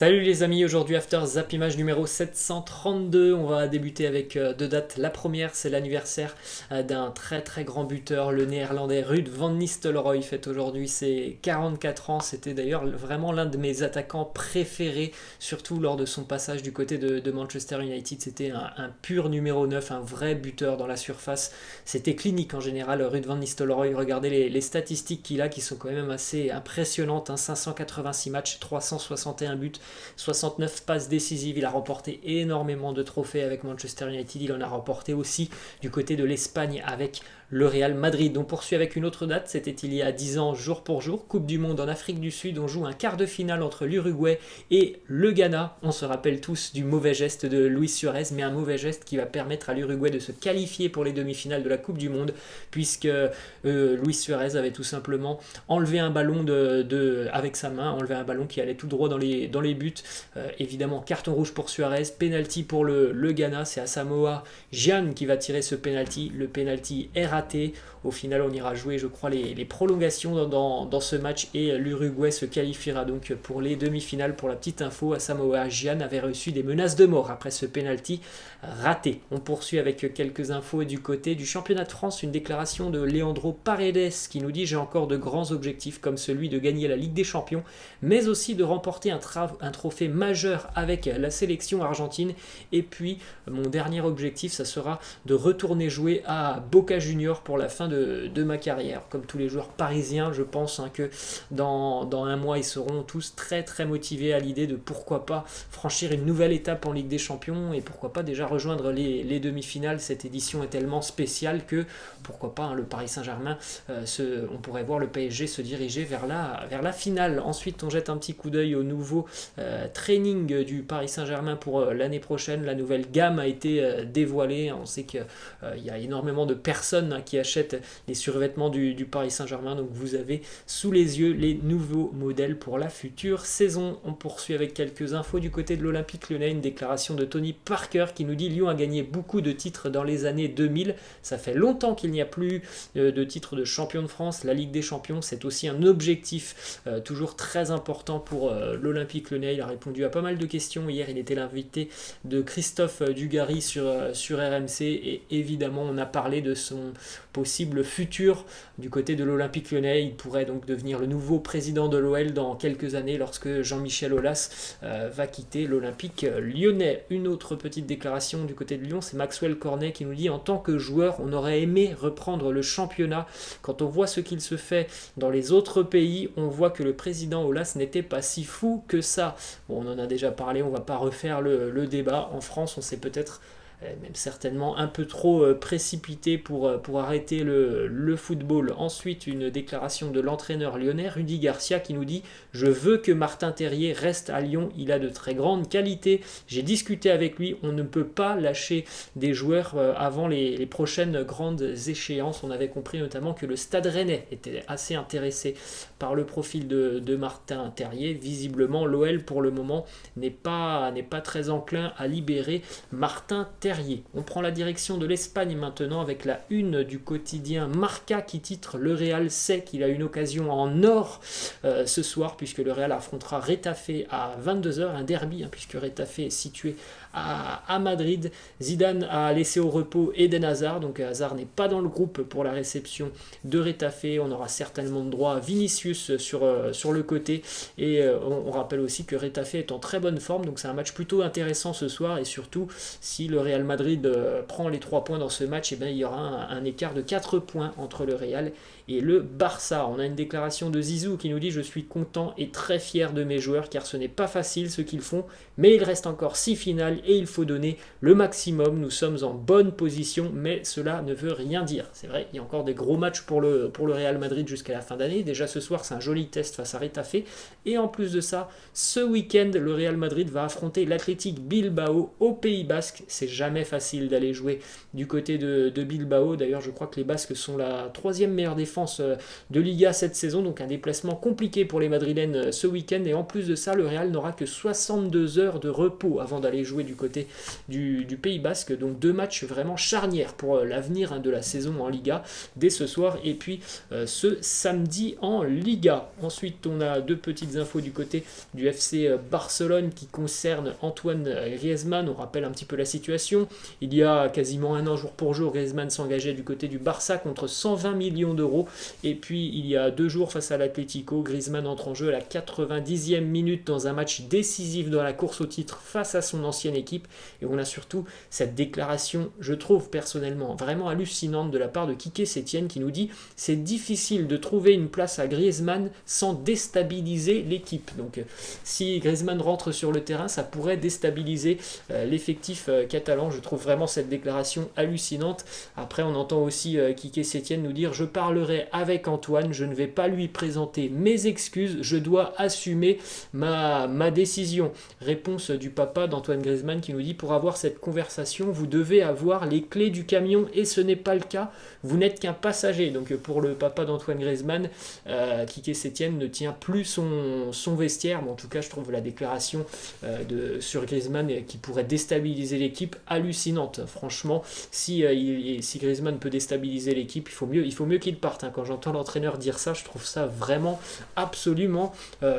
Salut les amis, aujourd'hui After Zap Image numéro 732, on va débuter avec deux dates. La première, c'est l'anniversaire d'un très très grand buteur, le néerlandais Ruud van Nistelrooy fête aujourd'hui ses 44 ans. C'était d'ailleurs vraiment l'un de mes attaquants préférés, surtout lors de son passage du côté de Manchester United. C'était un pur numéro 9, un vrai buteur dans la surface. C'était clinique en général, Ruud van Nistelrooy. Regardez les statistiques qu'il a qui sont quand même assez impressionnantes, hein. 586 matchs, 361 buts. 69 passes décisives, il a remporté énormément de trophées avec Manchester United, il en a remporté aussi du côté de l'Espagne avec le Real Madrid. On poursuit avec une autre date, c'était il y a 10 ans jour pour jour, Coupe du Monde en Afrique du Sud, on joue un quart de finale entre l'Uruguay et le Ghana. On se rappelle tous du mauvais geste de Luis Suarez, mais un mauvais geste qui va permettre à l'Uruguay de se qualifier pour les demi-finales de la Coupe du Monde, puisque Luis Suarez avait tout simplement enlevé un ballon avec sa main, enlevé un ballon qui allait tout droit dans les buts. Évidemment, carton rouge pour Suarez, penalty pour le Ghana, c'est Asamoah Gyan qui va tirer ce penalty. Le penalty est raté. Au final, on ira jouer, je crois, les prolongations dans ce match et l'Uruguay se qualifiera donc pour les demi-finales. Pour la petite info, Asamoah Gyan avait reçu des menaces de mort après ce penalty raté. On poursuit avec quelques infos du côté du championnat de France, une déclaration de Leandro Paredes qui nous dit: j'ai encore de grands objectifs comme celui de gagner la Ligue des Champions, mais aussi de remporter un trophée majeur avec la sélection argentine. Et puis, mon dernier objectif, ça sera de retourner jouer à Boca Juniors pour la fin de ma carrière. Comme tous les joueurs parisiens, je pense que dans un mois, ils seront tous très très motivés à l'idée de pourquoi pas franchir une nouvelle étape en Ligue des Champions et pourquoi pas déjà rejoindre les demi-finales. Cette édition est tellement spéciale que pourquoi pas le Paris Saint-Germain, on pourrait voir le PSG se diriger vers la finale. Ensuite, on jette un petit coup d'œil au nouveau training du Paris Saint-Germain pour l'année prochaine. La nouvelle gamme a été dévoilée. On sait qu'il y a énormément de personnes qui achètent les survêtements du Paris Saint-Germain. Donc vous avez sous les yeux les nouveaux modèles pour la future saison. On poursuit avec quelques infos du côté de l'Olympique Lyonnais. Une déclaration de Tony Parker qui nous dit: Lyon a gagné beaucoup de titres dans les années 2000. Ça fait longtemps qu'il n'y a plus de titres de champion de France. La Ligue des Champions, c'est aussi un objectif toujours très important pour l'Olympique Lyonnais. Il a répondu à pas mal de questions. Hier, il était l'invité de Christophe Dugarry sur RMC et évidemment, on a parlé de son possible futur du côté de l'Olympique Lyonnais. Il pourrait donc devenir le nouveau président de l'OL dans quelques années lorsque Jean-Michel Aulas va quitter l'Olympique Lyonnais. Une autre petite déclaration du côté de Lyon, c'est Maxwell Cornet qui nous dit: en tant que joueur, on aurait aimé reprendre le championnat. Quand on voit ce qu'il se fait dans les autres pays, on voit que le président Aulas n'était pas si fou que ça. Bon, on en a déjà parlé, on ne va pas refaire le débat. En France, on s'est peut-être même certainement un peu trop précipité pour arrêter le football. Ensuite, une déclaration de l'entraîneur lyonnais, Rudy Garcia, qui nous dit: je veux que Martin Terrier reste à Lyon, il a de très grandes qualités, j'ai discuté avec lui, on ne peut pas lâcher des joueurs avant les prochaines grandes échéances. On avait compris notamment que le Stade Rennais était assez intéressé par le profil de Martin Terrier. Visiblement, l'OL pour le moment n'est pas très enclin à libérer Martin Terrier. On prend la direction de l'Espagne maintenant avec la une du quotidien Marca qui titre: le Real sait qu'il a une occasion en or ce soir, puisque le Real affrontera Retafe à 22h, un derby, puisque Retafe est situé à Madrid. Zidane a laissé au repos Eden Hazard, donc Hazard n'est pas dans le groupe pour la réception de Retafe. On aura certainement droit à Vinicius sur le côté, et on rappelle aussi que Retafe est en très bonne forme, donc c'est un match plutôt intéressant ce soir. Et surtout, si le Real Madrid prend les 3 points dans ce match, il y aura un écart de 4 points entre le Real et le Barça. On a une déclaration de Zizou qui nous dit: je suis content et très fier de mes joueurs car ce n'est pas facile ce qu'ils font, mais il reste encore 6 finales et il faut donner le maximum. Nous sommes en bonne position, mais cela ne veut rien dire. C'est vrai, il y a encore des gros matchs pour le Real Madrid jusqu'à la fin d'année. Déjà ce soir, c'est un joli test face à Retafe. Et en plus de ça, ce week-end, le Real Madrid va affronter l'Athletic Bilbao au Pays Basque. C'est jamais facile d'aller jouer du côté de Bilbao. D'ailleurs, je crois que les Basques sont la 3e meilleure défense défense de Liga cette saison, donc un déplacement compliqué pour les Madrilènes ce week-end, et en plus de ça, le Real n'aura que 62 heures de repos avant d'aller jouer du côté du Pays Basque, donc 2 matchs vraiment charnières pour l'avenir de la saison en Liga, dès ce soir, et puis ce samedi en Liga. Ensuite, on a 2 petites infos du côté du FC Barcelone qui concernent Antoine Griezmann. On rappelle un petit peu la situation. Il y a quasiment un an, jour pour jour, Griezmann s'engageait du côté du Barça contre 120 millions d'euros. Et puis, il y a 2 jours, face à l'Atlético, Griezmann entre en jeu à la 90e minute dans un match décisif dans la course au titre face à son ancienne équipe. Et on a surtout cette déclaration, je trouve personnellement vraiment hallucinante de la part de Quique Sétienne qui nous dit « C'est difficile de trouver une place à Griezmann sans déstabiliser l'équipe ». Donc, si Griezmann rentre sur le terrain, ça pourrait déstabiliser l'effectif catalan. Je trouve vraiment cette déclaration hallucinante. Après, on entend aussi Quique Sétienne nous dire « Je parlerai avec Antoine, je ne vais pas lui présenter mes excuses, je dois assumer ma décision ». Réponse du papa d'Antoine Griezmann qui nous dit « Pour avoir cette conversation, vous devez avoir les clés du camion et ce n'est pas le cas, vous n'êtes qu'un passager ». Donc pour le papa d'Antoine Griezmann, Quique Sétienne ne tient plus son vestiaire. Mais en tout cas, je trouve la déclaration sur Griezmann qui pourrait déstabiliser l'équipe hallucinante. Franchement, si Griezmann peut déstabiliser l'équipe, il faut mieux qu'il parte. Quand j'entends l'entraîneur dire ça, je trouve ça vraiment absolument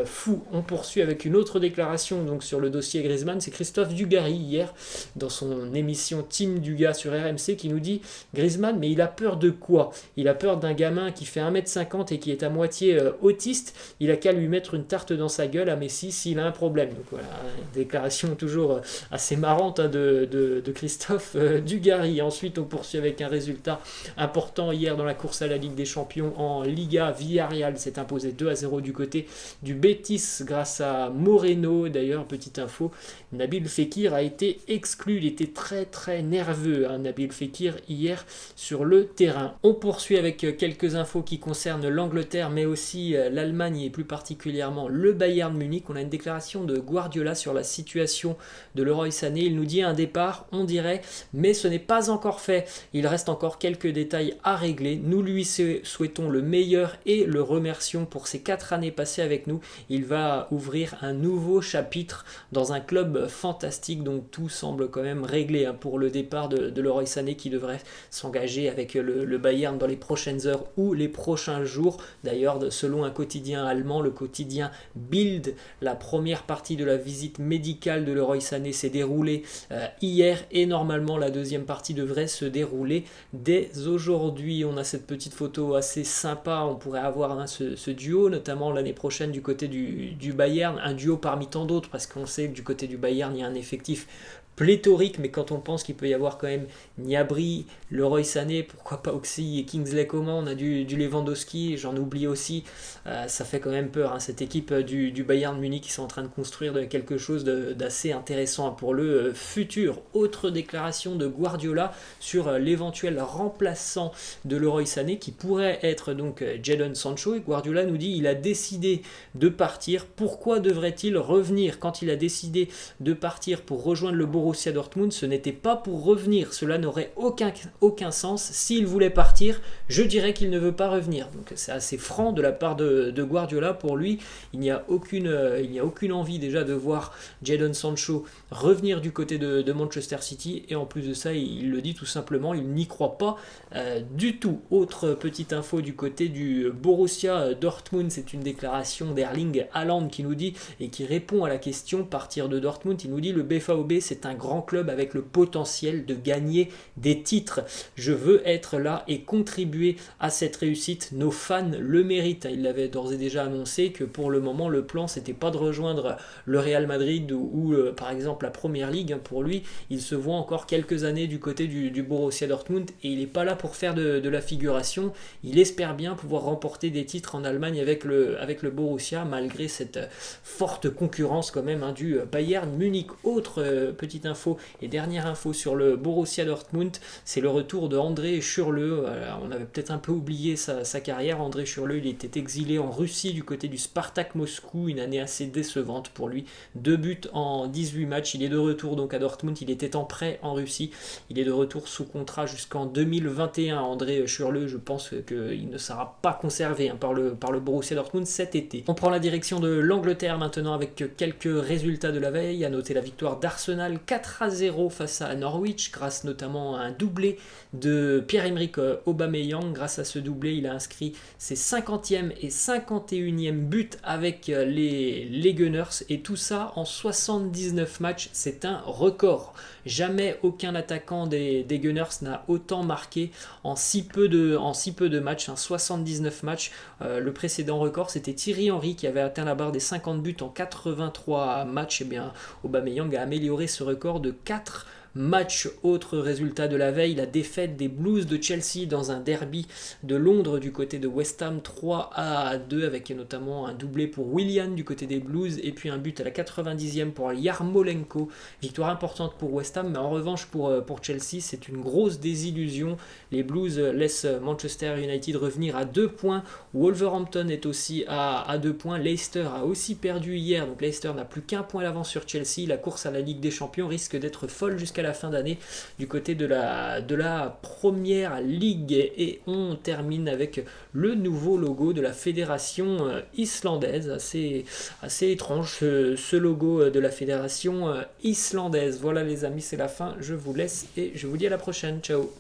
fou. On poursuit avec une autre déclaration donc sur le dossier Griezmann. C'est Christophe Dugarry hier dans son émission Team Duga sur RMC qui nous dit Griezmann, mais il a peur de quoi? Il a peur d'un gamin qui fait 1m50 et qui est à moitié autiste. Il a qu'à lui mettre une tarte dans sa gueule à Messi s'il a un problème. Donc voilà, une déclaration toujours assez marrante de Christophe Dugarry. Ensuite, on poursuit avec un résultat important hier dans la course à la Ligue des Champions en Liga. Villarreal s'est imposé 2-0 du côté du Betis grâce à Moreno. D'ailleurs, petite info, Nabil Fekir a été exclu. Il était très très nerveux, Nabil Fekir, hier sur le terrain. On poursuit avec quelques infos qui concernent l'Angleterre, mais aussi l'Allemagne et plus particulièrement le Bayern Munich. On a une déclaration de Guardiola sur la situation de Leroy Sané. Il nous dit un départ, on dirait, mais ce n'est pas encore fait. Il reste encore quelques détails à régler. Nous lui souhaitons le meilleur et le remercions pour ces 4 années passées avec nous. Il va ouvrir un nouveau chapitre dans un club fantastique, donc tout semble quand même réglé pour le départ de Leroy Sané qui devrait s'engager avec le Bayern dans les prochaines heures ou les prochains jours. D'ailleurs, selon un quotidien allemand, le quotidien Bild, la première partie de la visite médicale de Leroy Sané s'est déroulée hier et normalement la deuxième partie devrait se dérouler dès aujourd'hui. On a cette petite photo assez sympa, on pourrait avoir ce duo, notamment l'année prochaine du côté du Bayern, un duo parmi tant d'autres parce qu'on sait que du côté du Bayern il y a un effectif pléthorique, mais quand on pense qu'il peut y avoir quand même Gnabry, Leroy Sané, pourquoi pas Oxy et Kingsley Coman, on a du Lewandowski, j'en oublie aussi, ça fait quand même peur, cette équipe du Bayern Munich qui sont en train de construire quelque chose d'assez intéressant pour le futur. Autre déclaration de Guardiola sur l'éventuel remplaçant de Leroy Sané qui pourrait être donc Jadon Sancho, et Guardiola nous dit il a décidé de partir, pourquoi devrait-il revenir? Quand il a décidé de partir pour rejoindre le Borussia Dortmund, ce n'était pas pour revenir, cela n'aurait aucun sens. S'il voulait partir, je dirais qu'il ne veut pas revenir. Donc c'est assez franc de la part de Guardiola. Pour lui, il n'y a aucune envie déjà de voir Jadon Sancho revenir du côté de Manchester City, et en plus de ça, il le dit tout simplement, il n'y croit pas du tout. Autre petite info du côté du Borussia Dortmund, c'est une déclaration d'Erling Haaland qui nous dit, et qui répond à la question partir de Dortmund, il nous dit le BVB c'est un grand club avec le potentiel de gagner des titres. Je veux être là et contribuer à cette réussite. Nos fans le méritent. Il l'avait d'ores et déjà annoncé que pour le moment, le plan, c'était pas de rejoindre le Real Madrid ou par exemple la Première Ligue. Pour lui, il se voit encore quelques années du côté du Borussia Dortmund et il n'est pas là pour faire de la figuration. Il espère bien pouvoir remporter des titres en Allemagne avec le Borussia, malgré cette forte concurrence quand même du Bayern Munich. Autre petite info et dernière info sur le Borussia Dortmund, c'est le retour de André Schürrle. On avait peut-être un peu oublié sa carrière. André Schürrle, il était exilé en Russie du côté du Spartak Moscou, une année assez décevante pour lui. 2 buts en 18 matchs. Il est de retour donc à Dortmund. Il était en prêt en Russie. Il est de retour sous contrat jusqu'en 2021. André Schürrle, je pense qu'il ne sera pas conservé par le Borussia Dortmund cet été. On prend la direction de l'Angleterre maintenant avec quelques résultats de la veille. À noter la victoire d'Arsenal 4-0 face à Norwich, grâce notamment à un doublé de Pierre-Emerick Aubameyang. Grâce à ce doublé, il a inscrit ses 50e et 51e buts avec les Gunners, et tout ça en 79 matchs. C'est un record. Jamais aucun attaquant des Gunners n'a autant marqué en si peu de matchs, 79 matchs. Le précédent record, c'était Thierry Henry qui avait atteint la barre des 50 buts en 83 matchs. Et bien, Aubameyang a amélioré ce record de 4 match. Autre résultat de la veille, la défaite des Blues de Chelsea dans un derby de Londres du côté de West Ham, 3-2, avec notamment un doublé pour Willian du côté des Blues et puis un but à la 90e pour Yarmolenko. Victoire importante pour West Ham, mais en revanche pour Chelsea, c'est une grosse désillusion. Les Blues laissent Manchester United revenir à 2 points. Wolverhampton est aussi à 2 points. Leicester a aussi perdu hier, donc Leicester n'a plus qu'un point d'avance sur Chelsea. La course à la Ligue des Champions risque d'être folle jusqu'à la fin d'année du côté de la première ligue. Et on termine avec le nouveau logo de la fédération islandaise. Assez étrange ce logo de la fédération islandaise. Voilà les amis, c'est la fin. Je vous laisse et je vous dis à la prochaine. Ciao.